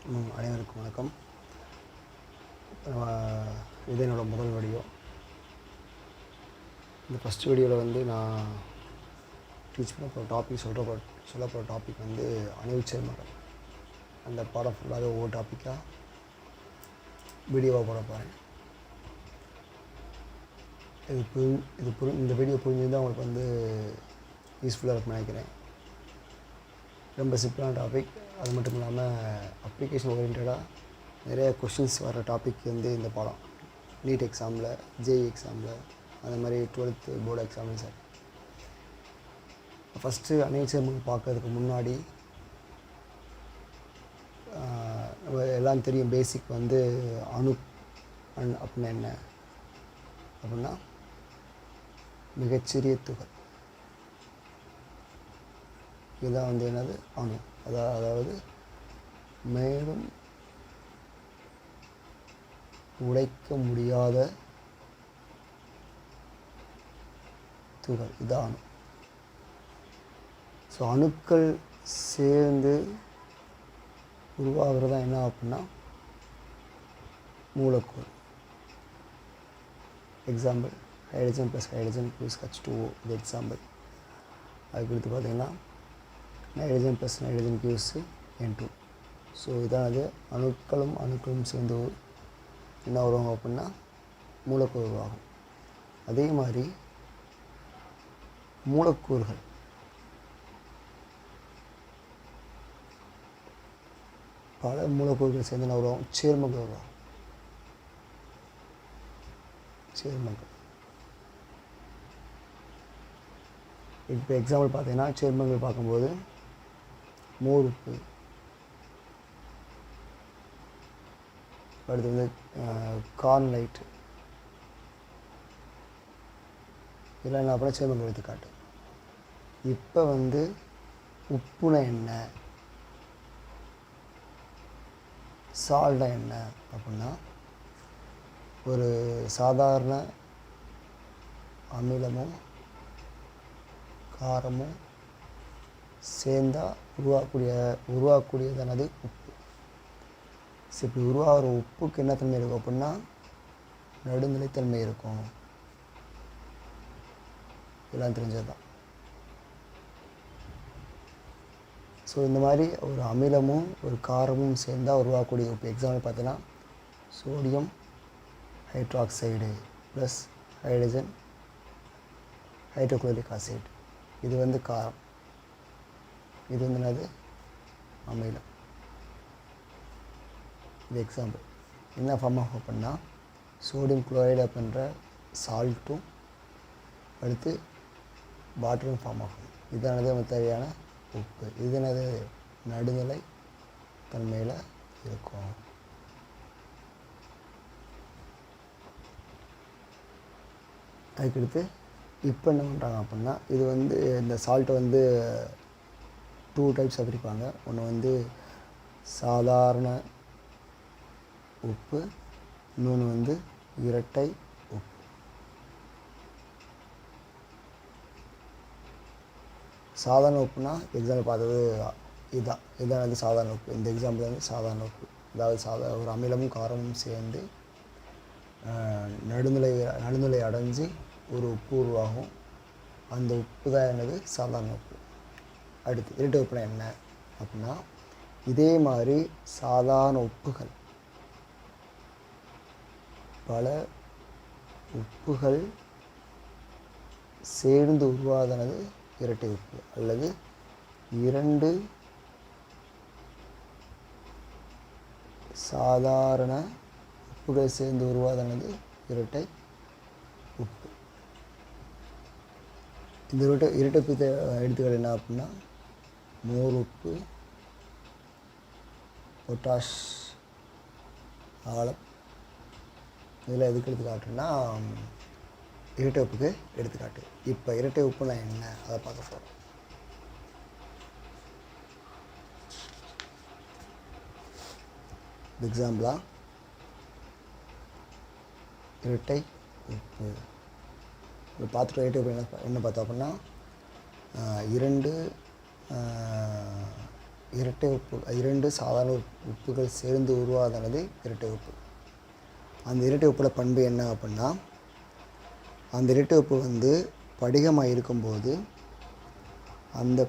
அனைவருக்கும் வணக்கம். இது என்னோடய முதல் வீடியோ. இந்த ஃபஸ்ட் வீடியோவில் நான் டீச் பண்ண போகிற டாபிக் சொல்ல போகிற டாபிக் அணுவில் சேர்மங்கள். அந்த பாடம் ஃபுல்லாகவே ஒவ்வொரு டாப்பிக்காக வீடியோவாக போட போகிறேன். இந்த வீடியோ புரிஞ்சுதான் உங்களுக்கு யூஸ்ஃபுல்லாக இருக்கும்னு நினைக்கிறேன். ரொம்ப சிம்பிளான டாபிக். அது மட்டும் இல்லாமல் அப்ளிகேஷன் ஓரியன்டாக நிறைய கொஷின்ஸ் வர டாபிக் இந்த பாடம். நீட் எக்ஸாமில், ஜேஇ எக்ஸாமில், அந்த மாதிரி 12th போர்டு எக்ஸாம்லையும் சார். ஃபஸ்ட்டு அணுவில் சேர்மங்கள் பார்க்கறதுக்கு முன்னாடி எல்லாம் தெரியும். பேசிக் அணு அப்படின்னா என்ன அப்படின்னா மிகச்சிறிய துகள். இதுதான் என்னது அணு. அதாவது மேலும் உடைக்க முடியாத துகள், இதுதான் அணு. ஸோ அணுக்கள் சேர்ந்து உருவாகிறதா என்ன அப்படின்னா மூலக்கூறு. Example hydrogen plus hydrogen plus H2O, இது எக்ஸாம்பிள். அதுக்கடுத்து பார்த்திங்கன்னா nitrogen plus nitrogen gives N2. So இதான் அணுக்களும் சேர்ந்து என்ன வருவாங்க அப்படின்னா மூலக்கூறு உருவாகும். அதே மாதிரி மூலக்கூறுகள் பல மூலக்கூறுகள் சேர்ந்து என்ன உருவாகும்? சேர்மங்கள் உருவாகும். சேர்மங்கள். இப்போ எக்ஸாம்பிள் பார்த்தீங்கன்னா சேர்மங்கள் பார்க்கும்போது மோர் உப்பு, அடுத்து கார்ன்லைட், இதெல்லாம் என்ன அப்படின்னா சேர்மங்கள் எடுத்துக்காட்டு. இப்போ உப்புனா என்ன, சால்ட்னா என்ன அப்படின்னா ஒரு சாதாரண அமிலமும் காரமும் சேர்ந்தால் உருவாக்கக்கூடியதானது உப்பு. ஸோ இப்படி உருவாகிற உப்புக்கு என்ன தன்மை இருக்கும் அப்படின்னா நடுநிலைத்தன்மை இருக்கும். இதெல்லாம் தெரிஞ்சது தான். ஸோ இந்த மாதிரி ஒரு அமிலமும் ஒரு காரமும் சேர்ந்தால் உருவாக்கக்கூடிய உப்பு. எக்ஸாம்பிள் பார்த்தீங்கன்னா sodium hydroxide plus hydrogen hydrochloric acid. இது காரம், இது என்னது அமிலம். இது எக்ஸாம்பிள். என்ன ஃபார்ம் ஆகும் அப்படின்னா சோடியம் குளோரைடு அப்படின்ற சால்ட்டும் அடுத்து வாட்டரும் ஃபார்ம் ஆகும். இதானது நமக்கு தேவையான உப்பு. இது என்னது நடுநிலை தன்மையில் இருக்கும். அதுக்கடுத்து இப்போ என்ன பண்ணுறாங்க அப்படின்னா இது இந்த சால்ட்டை 2 டைப்ஸாக பிரிப்பாங்க. ஒன்று சாதாரண உப்பு, இன்னொன்று இரட்டை உப்பு. சாதாரண உப்புனா எக்ஸாம்பிள் பார்த்தது இதான் சாதாரண உப்பு. இந்த எக்ஸாம்பிள் சாதாரண உப்பு. அதாவது ஒரு அமிலமும் காரமும் சேர்ந்து நடுநிலை அடைஞ்சு ஒரு உப்பு உருவாகும். அந்த உப்பு தான் என்னது சாதாரண உப்பு. அடுத்து இரட்டை உப்புனா என்ன அப்படின்னா இதே மாதிரி சாதாரண உப்புகள் பல உப்புகள் சேர்ந்து உருவாதனது இரட்டை உப்பு. அல்லது 2 சாதாரண உப்புகள் சேர்ந்து உருவாதனது இரட்டை உப்பு. இந்த இரட்டை உப்பு எடுத்துக்காட்டு என்ன அப்படின்னா மோர் உப்பு, பொட்டாஷ் ஆலம். இதில் எதுக்கு எடுத்துக்காட்டுன்னா இரட்டை உப்புக்கு எடுத்துக்காட்டு. இப்போ இரட்டை உப்புனா என்ன அதை பார்க்க போகிறோம். எக்ஸாம்பிளாக இரட்டை உப்பு இப்போ பார்த்துட்டு இரட்டை உப்பு என்ன பார்த்தோம் அப்படின்னா 2 இரட்டை உப்பு, 2 சாதாரண உப்புகள் சேர்ந்து உருவாதானது இரட்டை உப்பு. அந்த இரட்டை உப்போட பண்பு என்ன அப்படின்னா, அந்த இரட்டை உப்பு வந்து படிகமாக இருக்கும்போது அந்த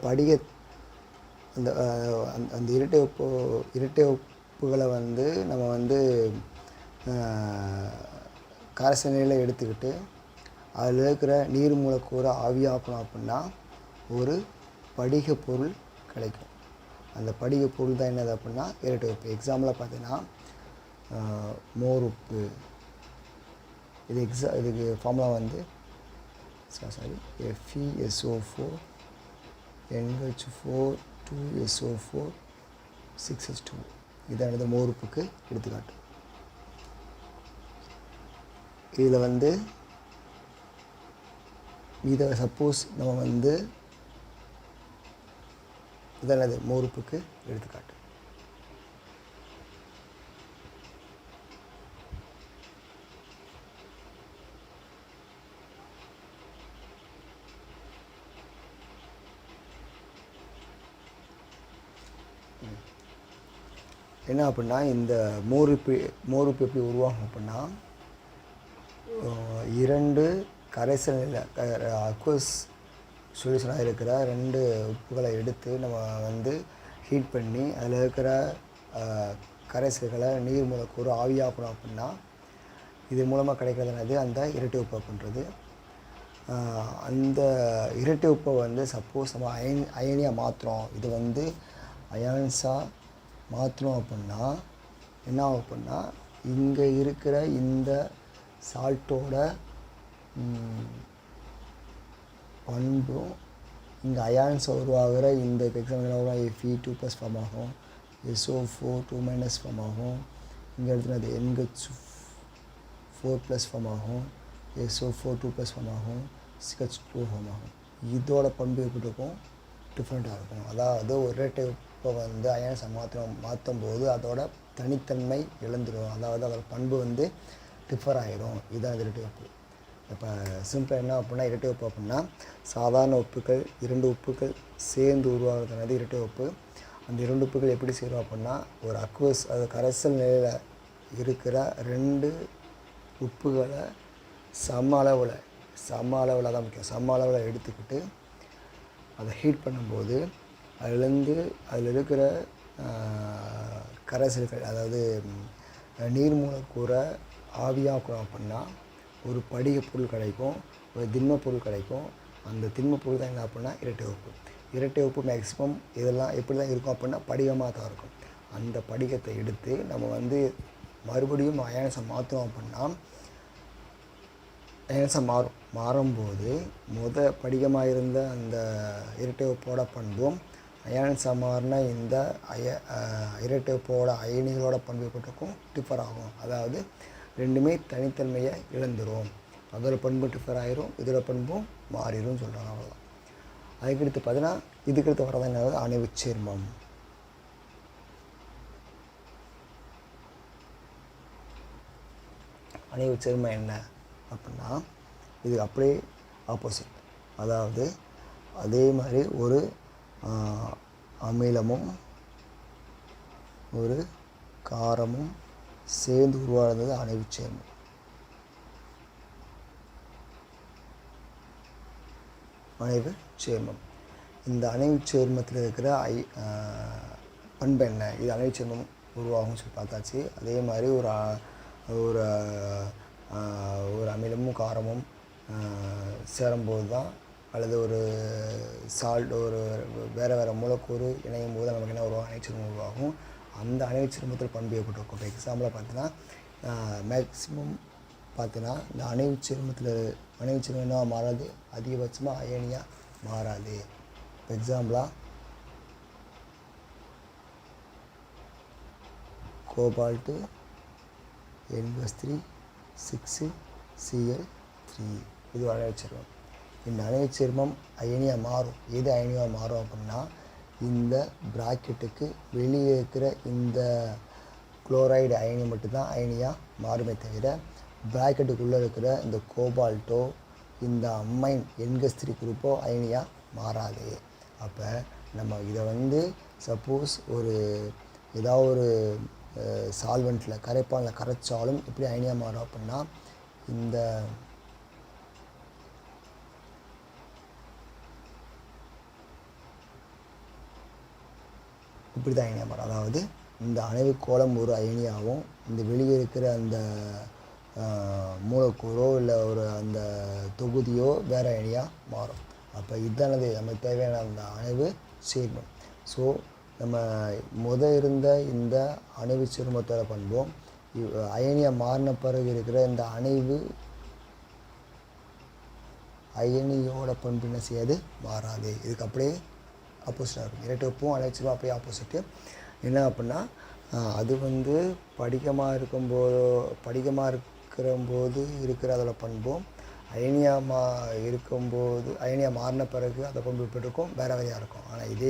அந்த அந்த இரட்டை உப்புகளை வந்து நம்ம வந்து கரைசல் நிலையில் எடுத்துக்கிட்டு அதில் இருக்கிற நீர் மூலக்கூறை ஆவியாக்கணும் அப்படின்னா ஒரு படிக பொருள் கிடைக்கும். அந்த படிக பொருள் தான் என்னது அப்படின்னா இரட்டை உப்பு. எக்ஸாம்பிளாக பார்த்தீங்கன்னா மோர் உப்பு. இதுக்கு ஃபார்முலா வந்து FeSO4 NH4 2SO4 6H2. இதானது மோர் உப்புக்கு எடுத்துக்காட்டு. இதில் வந்து இதை சப்போஸ் நம்ம வந்து இதானது மோர் உப்புக்கு எடுத்துக்காட்டு. என்ன அப்படின்னா இந்த மோர் உப்பு எப்படி உருவாகும் அப்படின்னா, 2 கரைசல் அக்வஸ் சொல்யூஷனாக இருக்கிற 2 உப்புகளை எடுத்து நம்ம வந்து ஹீட் பண்ணி அதில் இருக்கிற கரைசல்களை நீர் மூலக்கூறு ஆவியாக்கணும் அப்படின்னா இது மூலமாக கிடைக்கிறதுனாது அந்த இரட்டை உப்பு அப்படின்றது. அந்த இரட்டை உப்பை வந்து சப்போஸ் நம்ம அயனியாக மாற்றுறோம், இது வந்து அயான்ஸாக மாற்றணும் அப்படின்னா என்ன ஆகும் அப்படின்னா, இங்கே இருக்கிற இந்த சால்ட்டோட பண்பும் இங்கே அயான்ஸ் உருவாகிற இந்த எக்ஸாம்பிள் Fe2+ ஃபார்ம் ஆகும், SO4 2- ஃபார்ம் ஆகும், இங்கே எடுத்துனது NH4+ ஃபார்ம் ஆகும், SO4 2+ ஃபார்ம் ஆகும், 6H2 ஃபார்ம் ஆகும். இதோட பண்பு எப்படி இருக்கும்? டிஃப்ரெண்ட்டாக இருக்கும். அதாவது ஒரு இரட்டை உப்பை வந்து அயான்ஸை மாற்றும் போது அதோட தனித்தன்மை இழந்துடும். அதாவது அதோட பண்பு வந்து டிஃபர் ஆகிடும். இதுதான் இரட்டை உப்பு. இப்போ சிம்பிளாக என்ன அப்படின்னா, இரட்டை உப்பு அப்படின்னா சாதாரண உப்புகள் 2 உப்புகள் சேர்ந்து உருவாகிறதுனால இரட்டை உப்பு. அந்த 2 உப்புகள் எப்படி சேரும் அப்படின்னா, ஒரு அக்வஸ் அது கரைசல் நிலையில் இருக்கிற 2 உப்புகளை சம அளவில் தான் முக்கியம், சம அளவில் எடுத்துக்கிட்டு அதை ஹீட் பண்ணும்போது அதில் இருக்கிற கரைசல்கள், அதாவது நீர் மூலக்கூறை ஆவியாக்கணும் அப்படின்னா ஒரு படிக பொருள் கிடைக்கும், ஒரு திண்ம பொருள் கிடைக்கும். அந்த திண்ம பொருள் தான் என்ன அப்படின்னா இரட்டை உப்பு. இரட்டை உப்பு மேக்ஸிமம் இதெல்லாம் எப்படி தான் இருக்கும் அப்படின்னா படிகமாக தான் இருக்கும். அந்த படிகத்தை எடுத்து நம்ம வந்து மறுபடியும் அயான்ஸை மாற்றணும் அப்படின்னா அயான்ஸை மாறும்போது படிகமாக இருந்த அந்த இரட்டை உப்போட பண்பும் அயான்ஸாக மாறின இந்த இரட்டை உப்போட அயனிகளோட பண்பு பட்டுக்கும் டிஃபர் ஆகும். அதாவது ரெண்டுமே தனித்தன்மையை இழந்துடும். அதோட பண்பு டிஃபர் ஆகிரும், இதோட பண்பும் மாறிடும் சொல்கிறாங்க. அவ்வளோதான். அதுக்கடுத்து பார்த்தீங்கன்னா இதுக்கடுத்து வரதான் என்னது அணைவுச் சேர்மம். அணைவுச் சேர்மம் என்ன அப்படின்னா, இது அப்படியே ஆப்போசிட். அதாவது அதே மாதிரி ஒரு அமிலமும் ஒரு காரமும் சேர்ந்து உருவானது அணைவுச் சேர்மம். அணைவுச் சேர்மம். இந்த அணைவுச் சேர்மத்தில் இருக்கிற பண்பு என்ன? இது அணைவுச் சேர்மம் உருவாகும்னு சொல்லி பார்த்தாச்சு. அதே மாதிரி ஒரு அமிலமும் காரமும் சேரும்போது தான், அல்லது ஒரு சால்ட் ஒரு வேறு மூலக்கூறு இணையும் போது நமக்கு என்ன உருவாகும்? அணைவுச்சேர்மம் உருவாகும். அந்த அணைவுச்சேர்மத்தில் பண்பு ஏற்பட்டிருக்கும். இப்போ எக்ஸாம்பிளாக பார்த்தீங்கன்னா மேக்ஸிமம் பார்த்தீங்கன்னா இந்த அணைவுச்சேர்மம் என்ன மாறாது, அதிகபட்சமாக அயனியாக மாறாது. இப்போ எக்ஸாம்பிளாக கோபால்ட்டு N+3 6Cl3 இது அணைவுச்சேர்மம். இந்த அணைவுச்சேர்மம் அயனியாக மாறும். எது அயனியாக மாறும் அப்படின்னா, இந்த பிராக்கெட்டுக்கு வெளியே இருக்கிற இந்த குளோரைடு அயனி மட்டும்தான் அயனியாக மாறுமே தவிர பிராக்கெட்டுக்குள்ளே இருக்கிற இந்த கோபால்ட்டோ இந்த அம்மைன் N+3 குரூப்போ அயனியாக மாறாது. அப்போ நம்ம இதை வந்து சப்போஸ் ஏதாவது ஒரு சால்வெண்ட்டில் கரைப்பானில் கரைச்சாலும் எப்படி அயனியாக மாறும் அப்படின்னா இந்த இப்படி தான் அயனியாக மாறும். அதாவது இந்த அணைவு கோளம் ஒரு அயனியாகவும் இந்த வெளியே இருக்கிற அந்த மூலக்கூறோ இல்லை அந்த தொகுதியோ வேறு அயனியாக மாறும். அப்போ இதுதானது நமக்கு தேவையான அந்த அணைவு சேர்மம். ஸோ நம்ம இருந்த இந்த அணைவு சேர்மத்தோட பண்போம் அயனியாக மாறின பிறகு இருக்கிற இந்த அயனியோட பண்பு என்ன செய்யாது, மாறாது. இதுக்கு அப்படியே ஆப்போசிட்டாக இருக்கும். இரட்டைப்பும் அணைவு சேர்மம் அப்படியே ஆப்போசிட்டு. என்ன அப்படின்னா அது வந்து படிகமாக இருக்கிறம்போது இருக்கிற அதோட பண்பும் அயனியாக மாறின பிறகு அதை பண்பு பெற்றிருக்கும் வேறு வகையாக இருக்கும். ஆனால் இது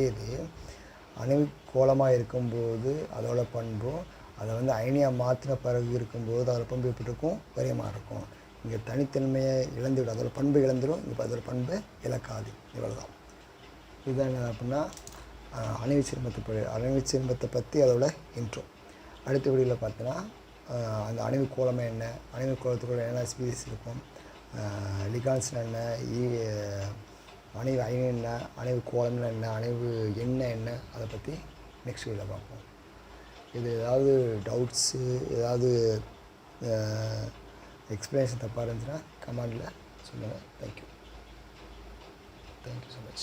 அணைவு கோளமாக இருக்கும்போது அதோட பண்பும் அதை வந்து அயனியாக மாற்றின பிறகு இருக்கும்போது அதோட பண்பு பெற்றிருக்கும் வேறையமாக இருக்கும். இங்கே தனித்தன்மையை இழந்துவிடும், அதோட பண்பு இழந்துடும், இங்கே அதோட பண்பு இழக்காது. இவ்வளோ தான். இதுதான் என்ன அப்படின்னா அணைவு சேர்மத்தை பற்றி அதோட இன்ட்ரோ. அடுத்த வீடியோவில் பார்த்தோன்னா அந்த அணைவு கோளமே என்ன, அணைவு கோளத்துக்குள்ள என்ன ஸ்பீசிஸ் இருக்கும், லிகான்ஸ்னா என்ன, அணைவு அயனி என்ன, அணைவு கோளம்னா என்ன, அணைவு என்ன அதை பற்றி நெக்ஸ்ட் வீடியோவில் பார்ப்போம். இது ஏதாவது டவுட்ஸு ஏதாவது எக்ஸ்ப்ளனேஷன் தப்பாக இருந்துச்சுன்னா கமெண்டில் சொல்லுங்கள். Thank you so much.